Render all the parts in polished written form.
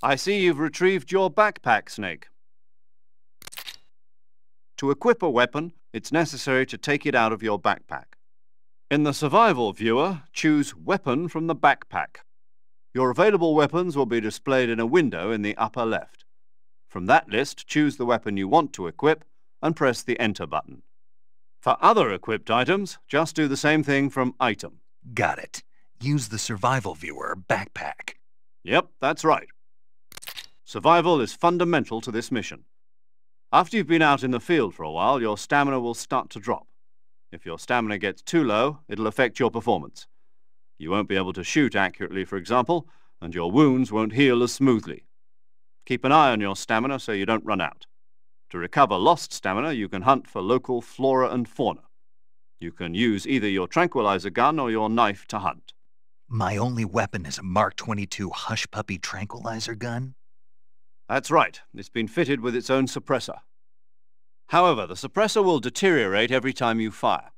I see you've retrieved your backpack, Snake. To equip a weapon, it's necessary to take it out of your backpack. In the survival viewer, choose Weapon from the backpack. Your available weapons will be displayed in a window in the upper left. From that list, choose the weapon you want to equip and press the Enter button. For other equipped items, just do the same thing from Item. Got it. Use the survival viewer backpack. Yep, that's right. Survival is fundamental to this mission. After you've been out in the field for a while, your stamina will start to drop. If your stamina gets too low, it'll affect your performance. You won't be able to shoot accurately, for example, and your wounds won't heal as smoothly. Keep an eye on your stamina so you don't run out. To recover lost stamina, you can hunt for local flora and fauna. You can use either your tranquilizer gun or your knife to hunt. My only weapon is a Mark 22 Hush Puppy tranquilizer gun? That's right. It's been fitted with its own suppressor. However, the suppressor will deteriorate every time you fire.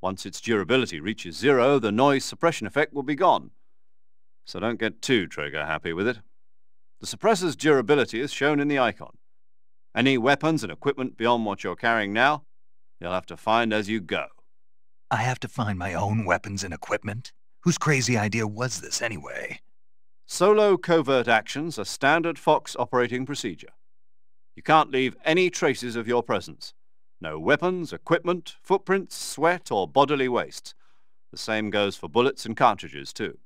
Once its durability reaches 0, the noise suppression effect will be gone. So don't get too trigger-happy with it. The suppressor's durability is shown in the icon. Any weapons and equipment beyond what you're carrying now, you'll have to find as you go. I have to find my own weapons and equipment? Whose crazy idea was this anyway? Solo covert actions are standard Fox operating procedure. You can't leave any traces of your presence. No weapons, equipment, footprints, sweat, or bodily wastes. The same goes for bullets and cartridges, too.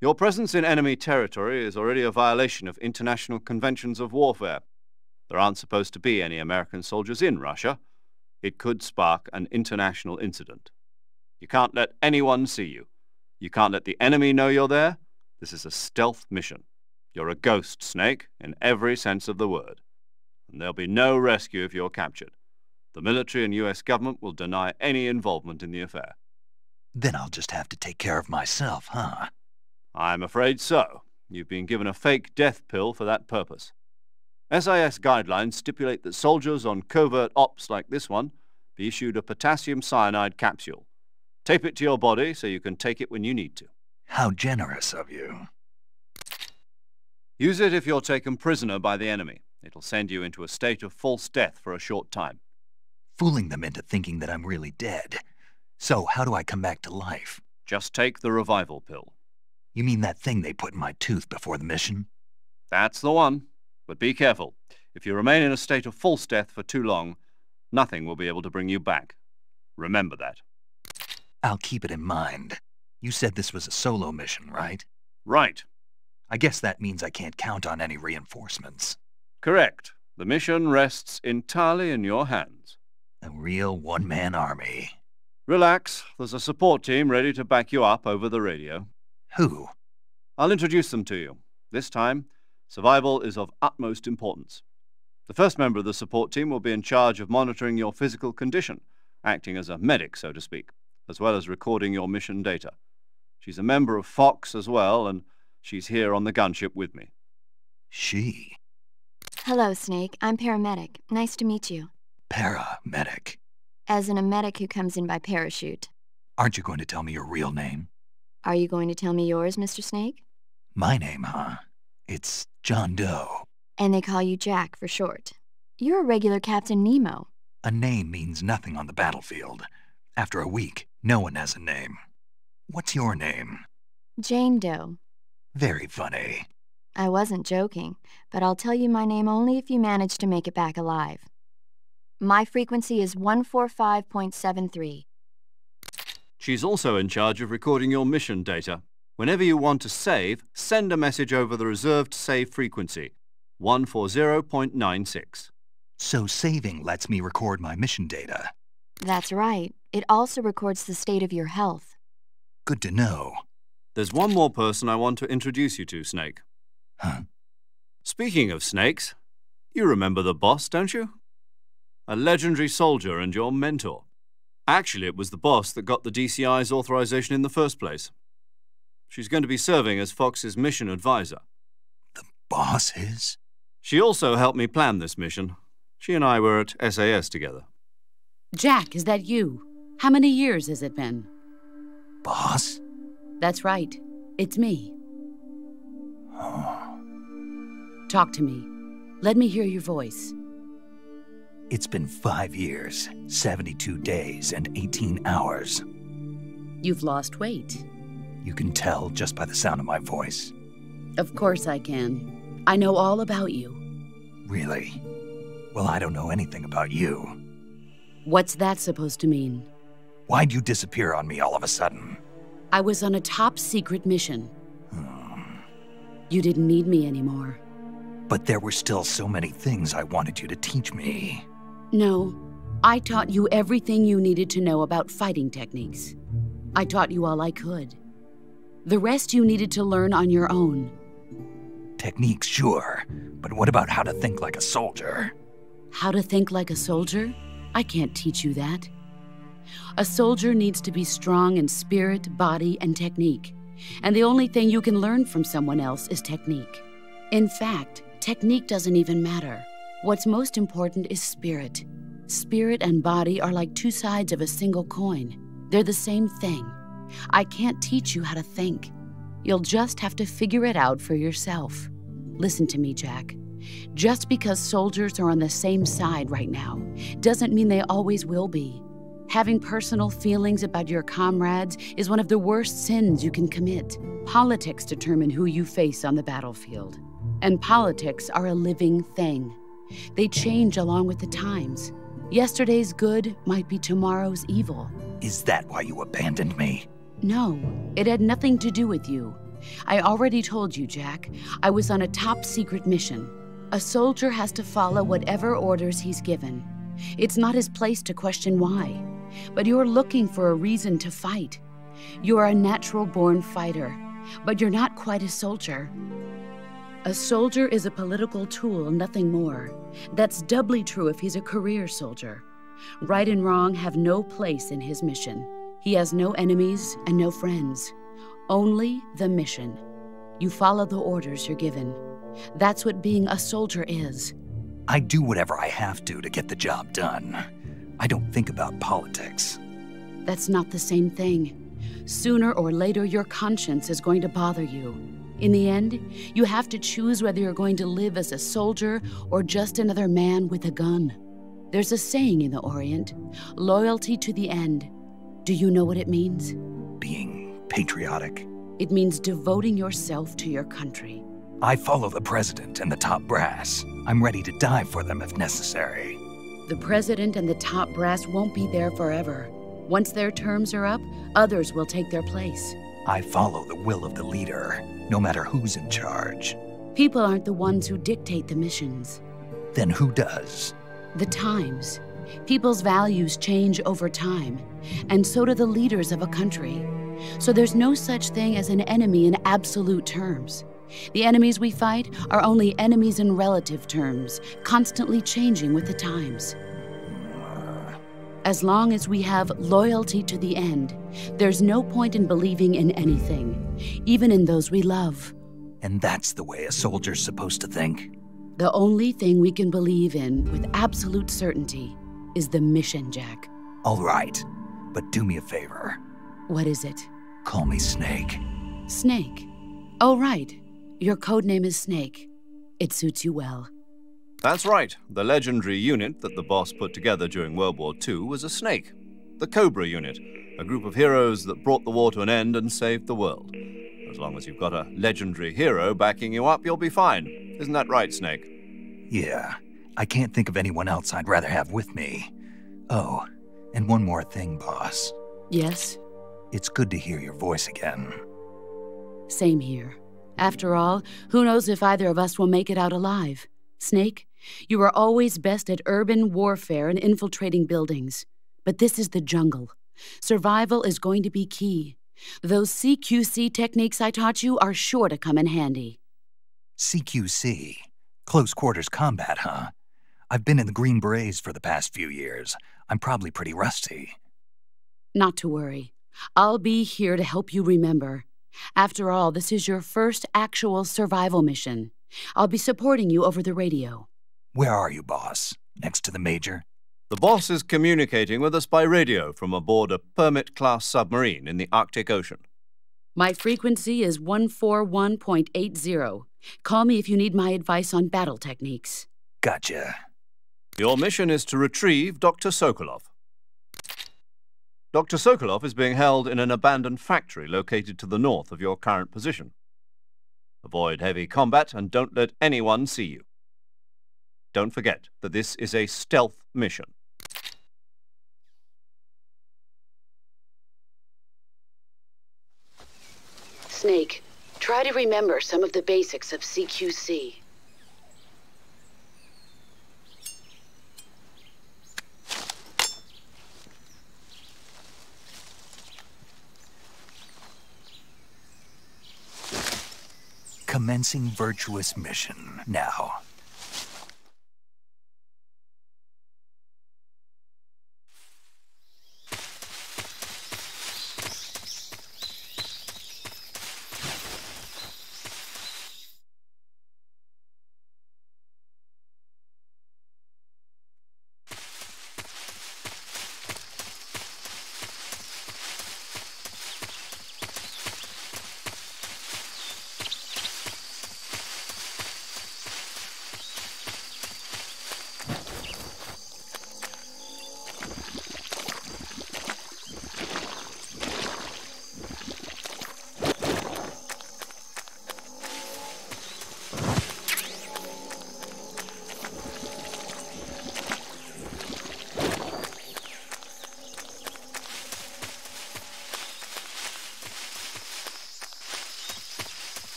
Your presence in enemy territory is already a violation of international conventions of warfare. There aren't supposed to be any American soldiers in Russia. It could spark an international incident. You can't let anyone see you. You can't let the enemy know you're there. This is a stealth mission. You're a ghost, Snake, in every sense of the word. And there'll be no rescue if you're captured. The military and US government will deny any involvement in the affair. Then I'll just have to take care of myself, huh? I'm afraid so. You've been given a fake death pill for that purpose. SIS guidelines stipulate that soldiers on covert ops like this one be issued a potassium cyanide capsule. Tape it to your body so you can take it when you need to. How generous of you. Use it if you're taken prisoner by the enemy. It'll send you into a state of false death for a short time. Fooling them into thinking that I'm really dead. So how do I come back to life? Just take the revival pill. You mean that thing they put in my tooth before the mission? That's the one. But be careful. If you remain in a state of false death for too long, nothing will be able to bring you back. Remember that. I'll keep it in mind. You said this was a solo mission, right? Right. I guess that means I can't count on any reinforcements. Correct. The mission rests entirely in your hands. A real one-man army. Relax. There's a support team ready to back you up over the radio. Who? I'll introduce them to you. This time, survival is of utmost importance. The first member of the support team will be in charge of monitoring your physical condition, acting as a medic, so to speak, as well as recording your mission data. She's a member of Fox as well, and she's here on the gunship with me. She? Hello, Snake. I'm paramedic. Nice to meet you. Paramedic. As in a medic who comes in by parachute. Aren't you going to tell me your real name? Are you going to tell me yours, Mr. Snake? My name, huh? It's John Doe. And they call you Jack for short. You're a regular Captain Nemo. A name means nothing on the battlefield. After a week, no one has a name. What's your name? Jane Doe. Very funny. I wasn't joking, but I'll tell you my name only if you manage to make it back alive. My frequency is 145.73. She's also in charge of recording your mission data. Whenever you want to save, send a message over the reserved save frequency, 140.96. So saving lets me record my mission data. That's right. It also records the state of your health. Good to know. There's one more person I want to introduce you to, Snake. Huh? Speaking of snakes, you remember the boss, don't you? A legendary soldier and your mentor. Actually, it was the boss that got the DCI's authorization in the first place. She's going to be serving as Fox's mission advisor. The boss is? She also helped me plan this mission. She and I were at SAS together. Jack, is that you? How many years has it been? Boss? That's right. It's me. Oh. Talk to me. Let me hear your voice. It's been 5 years, 72 days, and 18 hours. You've lost weight. You can tell just by the sound of my voice. Of course I can. I know all about you. Really? Well, I don't know anything about you. What's that supposed to mean? Why'd you disappear on me all of a sudden? I was on a top-secret mission. You didn't need me anymore. But there were still so many things I wanted you to teach me. No, I taught you everything you needed to know about fighting techniques. I taught you all I could. The rest you needed to learn on your own. Techniques, sure. But what about how to think like a soldier? How to think like a soldier? I can't teach you that. A soldier needs to be strong in spirit, body, and technique. And the only thing you can learn from someone else is technique. In fact, technique doesn't even matter. What's most important is spirit. Spirit and body are like two sides of a single coin. They're the same thing. I can't teach you how to think. You'll just have to figure it out for yourself. Listen to me, Jack. Just because soldiers are on the same side right now doesn't mean they always will be. Having personal feelings about your comrades is one of the worst sins you can commit. Politics determine who you face on the battlefield. And politics are a living thing. They change along with the times. Yesterday's good might be tomorrow's evil. Is that why you abandoned me? No, it had nothing to do with you. I already told you, Jack. I was on a top-secret mission. A soldier has to follow whatever orders he's given. It's not his place to question why. But you're looking for a reason to fight. You're a natural-born fighter, but you're not quite a soldier. A soldier is a political tool, nothing more. That's doubly true if he's a career soldier. Right and wrong have no place in his mission. He has no enemies and no friends. Only the mission. You follow the orders you're given. That's what being a soldier is. I do whatever I have to get the job done. I don't think about politics. That's not the same thing. Sooner or later, your conscience is going to bother you. In the end, you have to choose whether you're going to live as a soldier or just another man with a gun. There's a saying in the Orient, loyalty to the end. Do you know what it means? Being patriotic. It means devoting yourself to your country. I follow the president and the top brass. I'm ready to die for them if necessary. The president and the top brass won't be there forever. Once their terms are up, others will take their place. I follow the will of the leader, no matter who's in charge. People aren't the ones who dictate the missions. Then who does? The times. People's values change over time, and so do the leaders of a country. So there's no such thing as an enemy in absolute terms. The enemies we fight are only enemies in relative terms, constantly changing with the times. As long as we have loyalty to the end, there's no point in believing in anything, even in those we love. And that's the way a soldier's supposed to think? The only thing we can believe in with absolute certainty is the mission, Jack. All right, but do me a favor. What is it? Call me Snake. Snake? Oh, right. Your code name is Snake. It suits you well. That's right. The legendary unit that the boss put together during World War II was a snake. The Cobra unit, a group of heroes that brought the war to an end and saved the world. As long as you've got a legendary hero backing you up, you'll be fine. Isn't that right, Snake? Yeah. I can't think of anyone else I'd rather have with me. Oh, and one more thing, boss. Yes? It's good to hear your voice again. Same here. After all, who knows if either of us will make it out alive? Snake, you are always best at urban warfare and infiltrating buildings. But this is the jungle. Survival is going to be key. Those CQC techniques I taught you are sure to come in handy. CQC? Close quarters combat, huh? I've been in the Green Berets for the past few years. I'm probably pretty rusty. Not to worry. I'll be here to help you remember. After all, this is your first actual survival mission. I'll be supporting you over the radio. Where are you, boss? Next to the Major? The boss is communicating with us by radio from aboard a Permit-class submarine in the Arctic Ocean. My frequency is 141.80. Call me if you need my advice on battle techniques. Gotcha. Your mission is to retrieve Dr. Sokolov. Dr. Sokolov is being held in an abandoned factory located to the north of your current position. Avoid heavy combat and don't let anyone see you. Don't forget that this is a stealth mission. Snake, try to remember some of the basics of CQC. Commencing virtuous mission now.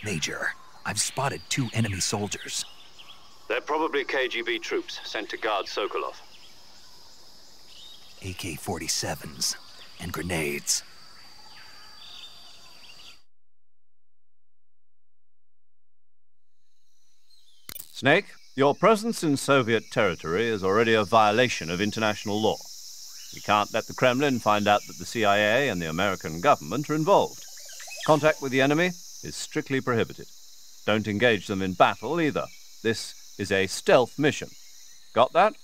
Major, I've spotted 2 enemy soldiers. They're probably KGB troops sent to guard Sokolov. AK-47s and grenades. Snake, your presence in Soviet territory is already a violation of international law. We can't let the Kremlin find out that the CIA and the American government are involved. Contact with the enemy is strictly prohibited. Don't engage them in battle either. This is a stealth mission. Got that?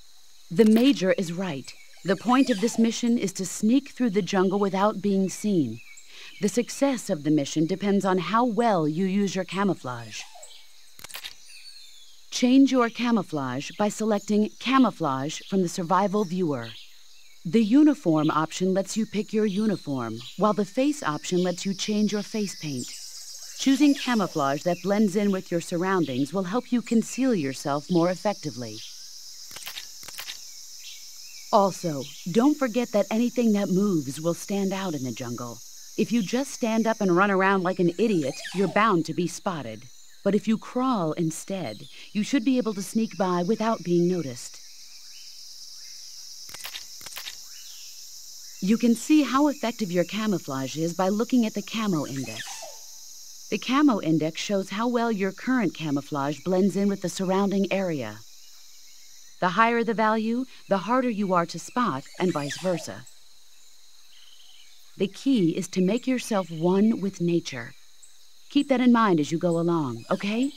The Major is right. The point of this mission is to sneak through the jungle without being seen. The success of the mission depends on how well you use your camouflage. Change your camouflage by selecting Camouflage from the Survival Viewer. The Uniform option lets you pick your uniform, while the Face option lets you change your face paint. Choosing camouflage that blends in with your surroundings will help you conceal yourself more effectively. Also, don't forget that anything that moves will stand out in the jungle. If you just stand up and run around like an idiot, you're bound to be spotted. But if you crawl instead, you should be able to sneak by without being noticed. You can see how effective your camouflage is by looking at the Camo Index. The Camo Index shows how well your current camouflage blends in with the surrounding area. The higher the value, the harder you are to spot, and vice versa. The key is to make yourself one with nature. Keep that in mind as you go along, okay?